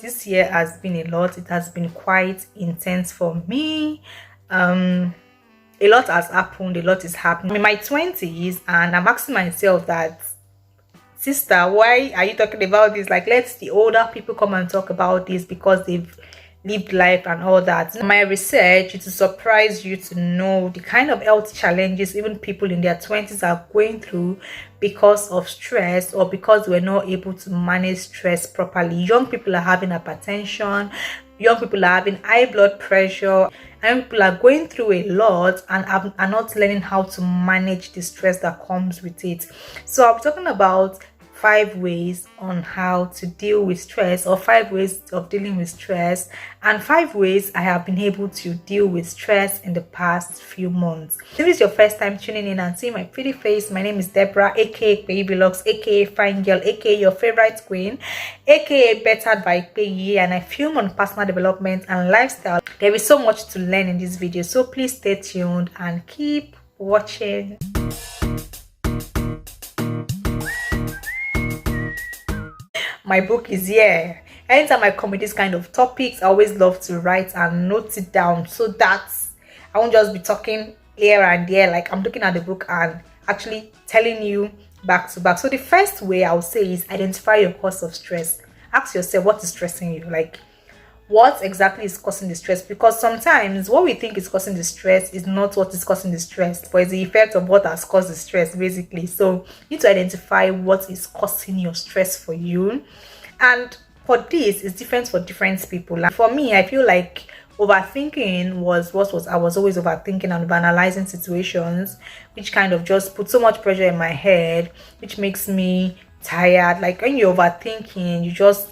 this year has been a lot. It has been quite intense for me. A lot has happened, a lot is happening. I'm in my 20s and I'm asking myself that, sister, why are you talking about this? Like, let the older people come and talk about this because they've lived life and all that. My research, it will surprise you to know the kind of health challenges even people in their 20s are going through because of stress or because we're not able to manage stress properly. Young people are having hypertension, young people are having high blood pressure, and people are going through a lot and are not learning how to manage the stress that comes with it. So I'm talking about 5 ways on how to deal with stress, or 5 ways of dealing with stress, and 5 ways I have been able to deal with stress in the past few months. If this is your first time tuning in and seeing my pretty face, my name is Deborah, aka Baby Locks, aka Fine Girl, aka your favorite queen, aka Bettered by Peyi, and I film on personal development and lifestyle. There is so much to learn in this video, so please stay tuned and keep watching. My book is here. Anytime I come with this kind of topics, I always love to write and note it down so that I won't just be talking here and there. Like, I'm looking at the book and actually telling you back to back. So the first way I'll say is identify your cause of stress. Ask yourself, what is stressing you? Like, what exactly is causing the stress? Because sometimes what we think is causing the stress is not what is causing the stress, but it's the effect of what has caused the stress, basically. So you need to identify what is causing your stress for you. And for this, it's different for different people. Like for me, I feel like overthinking was I was always overthinking and overanalyzing situations, which kind of just put so much pressure in my head, which makes me tired. Like when you're overthinking, you just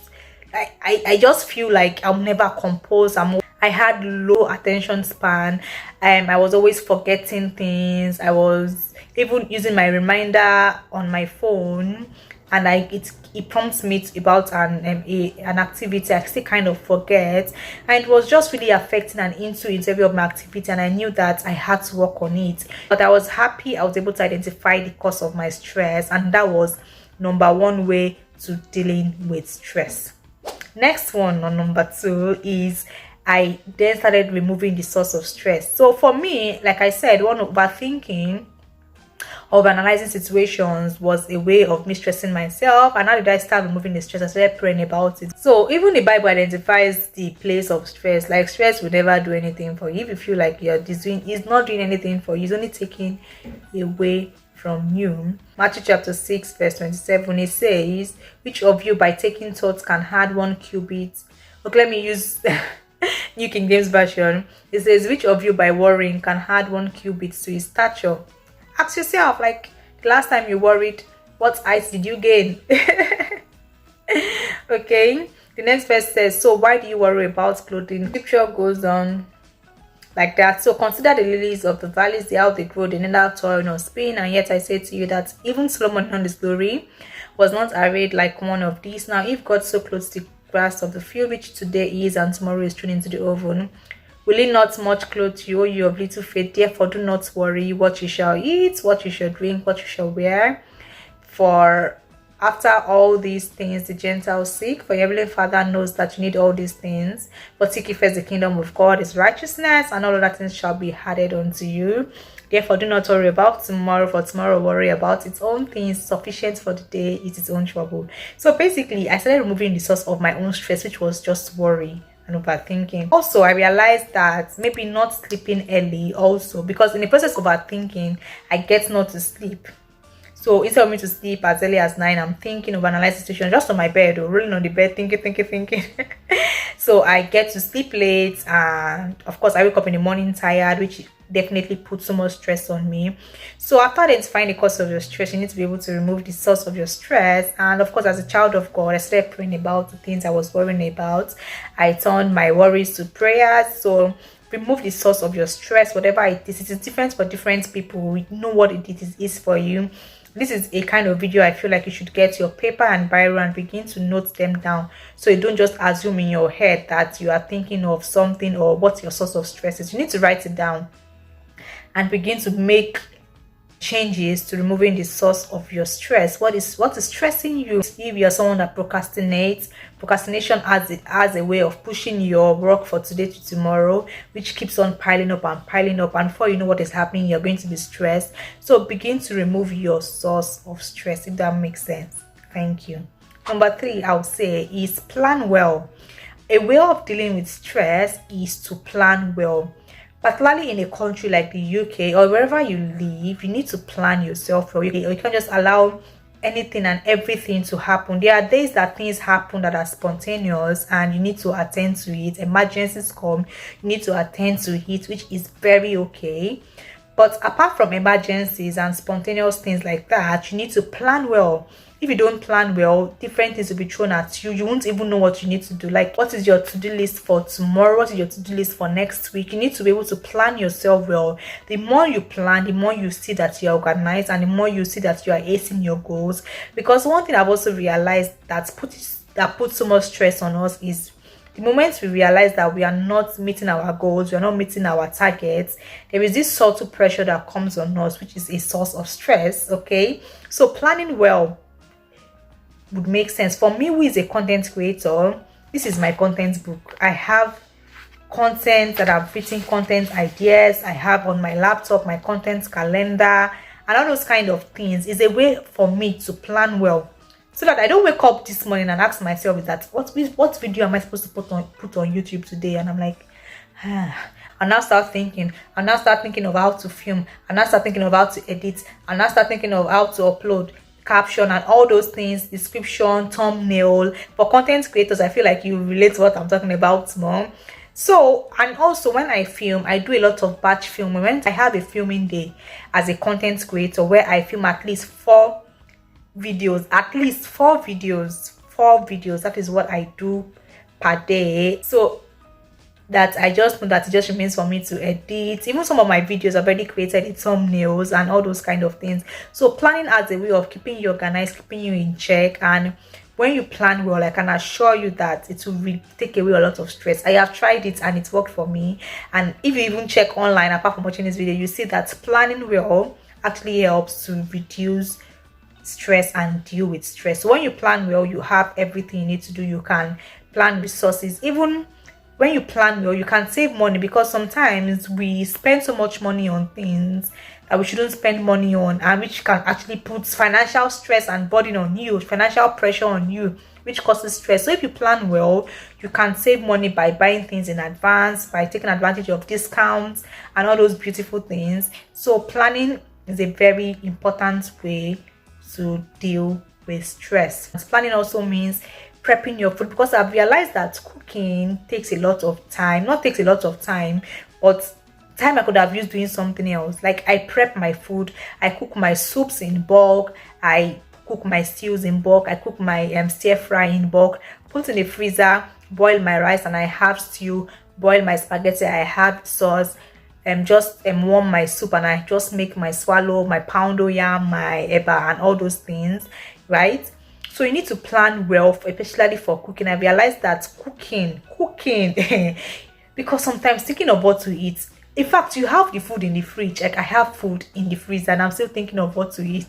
I just feel like I'm never composed. I had low attention span. I was always forgetting things. I was even using my reminder on my phone, and it prompts me about an activity. I still kind of forget, and it was just really affecting and into every of my activity, and I knew that I had to work on it. But I was happy I was able to identify the cause of my stress, and that was number 1 way to dealing with stress. Next one, on number 2, is I then started removing the source of stress. So for me, like I said, one overthinking of analyzing situations was a way of me stressing myself. And how did I start removing the stress? I started praying about it. So even the Bible identifies the place of stress. Like, stress will never do anything for you. If you feel like it's not doing anything for you, it's only taking away from you. Matthew chapter 6 verse 27, it says, which of you by taking thought can add 1 cubit? Okay, let me use New King James Version. It says, which of you by worrying can add 1 cubit to his stature? Ask yourself, like, the last time you worried, what height did you gain? Okay, the next verse says, so why do you worry about clothing? Scripture goes on like that. So consider the lilies of the valleys, how they grow, they neither toil nor spin, and yet I say to you that even Solomon in his glory was not arrayed like one of these. Now if God so clothes the grass of the field, which today is and tomorrow is thrown into the oven, will he not much clothe you, you of little faith? Therefore do not worry what you shall eat, what you shall drink, what you shall wear. For after all these things the Gentiles seek, for your heavenly Father knows that you need all these things. But seek ye first the kingdom of God, his righteousness, and all other things shall be added unto you. Therefore do not worry about tomorrow, for tomorrow worry about its own things. Sufficient for the day is its own trouble. So basically, I started removing the source of my own stress, which was just worry and overthinking. Also, I realized that maybe not sleeping early also, because in the process of overthinking, I get not to sleep. So instead of me to sleep as early as 9, I'm thinking of analyzing situation just on my bed, or rolling on the bed, thinking. So I get to sleep late, and of course I wake up in the morning tired, which definitely puts so much stress on me. So after identifying the cause of your stress, you need to be able to remove the source of your stress. And of course, as a child of God, I started praying about the things I was worrying about. I turned my worries to prayers. So remove the source of your stress, whatever it is. It is different for different people. We know what it is for you. This is a kind of video I feel like you should get your paper and biro and begin to note them down, so you don't just assume in your head that you are thinking of something or what your source of stress is. You need to write it down and begin to make changes to removing the source of your stress. What is stressing you? If you're someone that procrastinates, procrastination has a way of pushing your work for today to tomorrow, which keeps on piling up, and before you know what is happening, you're going to be stressed. So begin to remove your source of stress, if that makes sense. Thank you. Number 3, I would say, is plan well. A way of dealing with stress is to plan well. Particularly in a country like the UK or wherever you live, you need to plan yourself well. You can't just allow anything and everything to happen. There are days that things happen that are spontaneous and you need to attend to it. Emergencies come, you need to attend to it, which is very okay. But apart from emergencies and spontaneous things like that, you need to plan well. If you don't plan well, different things will be thrown at you. You won't even know what you need to do. Like, what is your to-do list for tomorrow? What is your to-do list for next week? You need to be able to plan yourself well. The more you plan, the more you see that you're organized, and the more you see that you are acing your goals. Because one thing I've also realized that puts so much stress on us is the moment we realize that we are not meeting our goals, we are not meeting our targets, there is this subtle pressure that comes on us, which is a source of stress. Okay, so planning well would make sense for me, who is a content creator. This is my content book. I have content that I've written, content ideas I have on my laptop, my content calendar, and all those kind of things. Is a way for me to plan well, so that I don't wake up this morning and ask myself, is that what video am I supposed to put on YouTube today? And I'm like, and now start thinking, and now start thinking of how to film, and now start thinking of how to edit, and now start thinking of how to upload, caption, and all those things, description, thumbnail. For content creators, I feel like you relate to what I'm talking about more. So, and also when I film, I do a lot of batch filming. When I have a filming day as a content creator where I film at least 4 videos, that is what I do per day. So that I just know that it just remains for me to edit. Even some of my videos I've already created the thumbnails and all those kind of things. So planning as a way of keeping you organized, keeping you in check. And when you plan well, I can assure you that it will take away a lot of stress. I have tried it and it worked for me. And if you even check online, apart from watching this video, you see that planning well actually helps to reduce stress and deal with stress. So when you plan well, you have everything you need to do. You can plan resources. Even when you plan well, you can save money, because sometimes we spend so much money on things that we shouldn't spend money on, and which can actually put financial stress and burden on you, financial pressure on you, which causes stress. So if you plan well, you can save money by buying things in advance, by taking advantage of discounts and all those beautiful things. So planning is a very important way to deal with stress. Planning also means prepping your food, because I've realized that cooking takes a lot of time. Not takes a lot of time, but time I could have used doing something else. Like, I prep my food, I cook my soups in bulk, I cook my stews in bulk, I cook my stir fry in bulk, put in the freezer, boil my rice and I have stew, boil my spaghetti, I have sauce, just warm my soup, and I just make my swallow, my poundo yam, my eba, and all those things, right? So you need to plan well, especially for cooking. I realized that cooking, because sometimes thinking of what to eat. In fact, you have the food in the fridge. Like, I have food in the freezer and I'm still thinking of what to eat.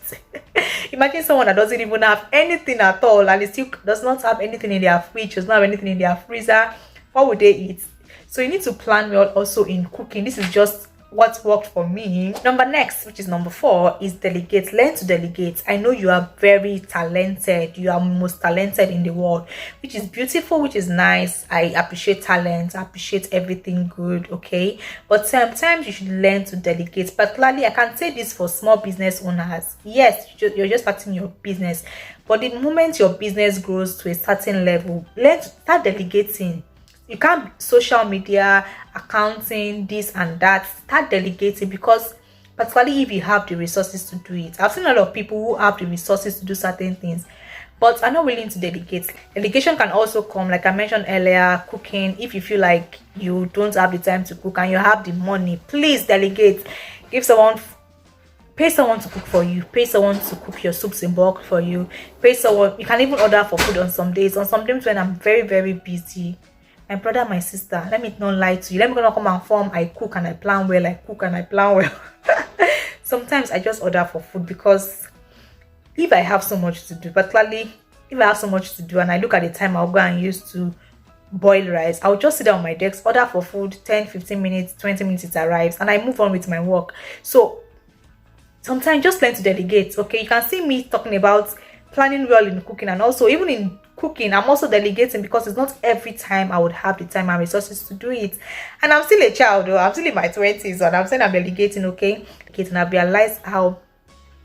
Imagine someone that doesn't even have anything at all, and it still does not have anything in their fridge, does not have anything in their freezer. What would they eat? So you need to plan well also in cooking. This is just what worked for me. Which is number 4, is delegate. Learn to delegate. I know you are very talented. You are most talented in the world, which is beautiful, which is nice. I appreciate talent. I appreciate everything good. Okay, but sometimes you should learn to delegate. Particularly, I can say this for small business owners. Yes, you're just starting your business, but the moment your business grows to a certain level, learn to start delegating. You can't social media, accounting, this and that. Start delegating, because particularly if you have the resources to do it. I've seen a lot of people who have the resources to do certain things, but are not willing to delegate. Delegation can also come, like I mentioned earlier, cooking. If you feel like you don't have the time to cook and you have the money, please delegate. Pay someone to cook for you. Pay someone to cook your soups in bulk for you. Pay someone. You can even order for food on some days. On some days when I'm very, very busy, my brother, my sister, let me not lie to you. Let me not come and form. I cook and I plan well. I cook and I plan well. Sometimes I just order for food because if I have so much to do, particularly if I have so much to do and I look at the time I'll go and use to boil rice, I'll just sit down on my desk, order for food, 10-15 minutes, 20 minutes it arrives, and I move on with my work. So sometimes just learn to delegate. Okay, you can see me talking about planning well in cooking, and also even in cooking I'm also delegating, because it's not every time I would have the time and resources to do it. And I'm still a child though, I'm still in my 20s, and I'm saying I'm delegating. Okay, and I've realized how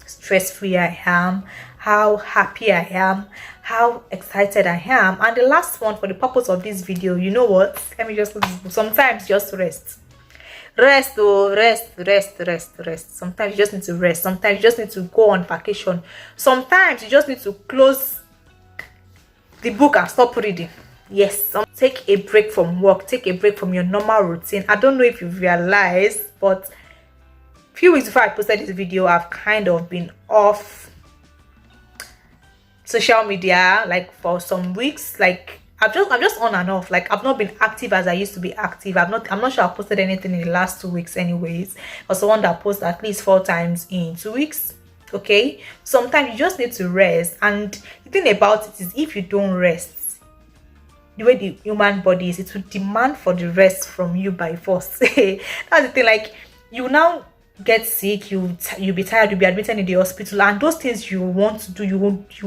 stress-free I am, how happy I am, how excited I am. And the last one, for the purpose of this video, you know what, let me just sometimes just rest. Oh, rest. Sometimes you just need to rest. Sometimes you just need to go on vacation. Sometimes you just need to close the book and stop reading. Yes, take a break from work, take a break from your normal routine. I don't know if you've realized, but few weeks before I posted this video, I've kind of been off social media, like for some weeks. Like I'm just on and off. Like I've not been active as I used to be active. I'm not sure I've posted anything in the last 2 weeks anyways. I was the one that posts at least 4 times in 2 weeks. Okay, sometimes you just need to rest. And the thing about it is, if you don't rest, the way the human body is, it will demand for the rest from you by force. That's the thing. Like, you now get sick, you'll be tired, you'll be admitted in the hospital, and those things you want to do, you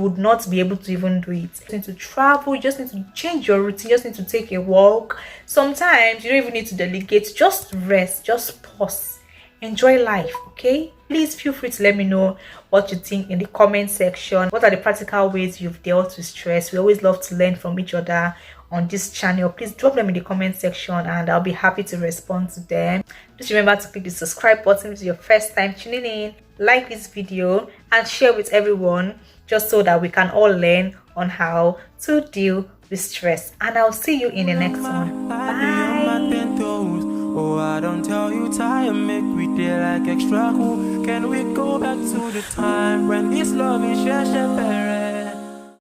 would not be able to even do it. You need to travel, you just need to change your routine, you just need to take a walk. Sometimes you don't even need to delegate, just rest, just pause, enjoy life. Okay, please feel free to let me know what you think in the comment section. What are the practical ways you've dealt with stress? We always love to learn from each other on this channel. Please drop them in the comment section and I'll be happy to respond to them. Just remember to click the subscribe button if it's your first time tuning in, like this video and share with everyone, just so that we can all learn on how to deal with stress. And I'll see you in the next one. Bye. Oh, I don't tell you time, make we feel like extra cool. Can we go back to the time when this love is just a parent?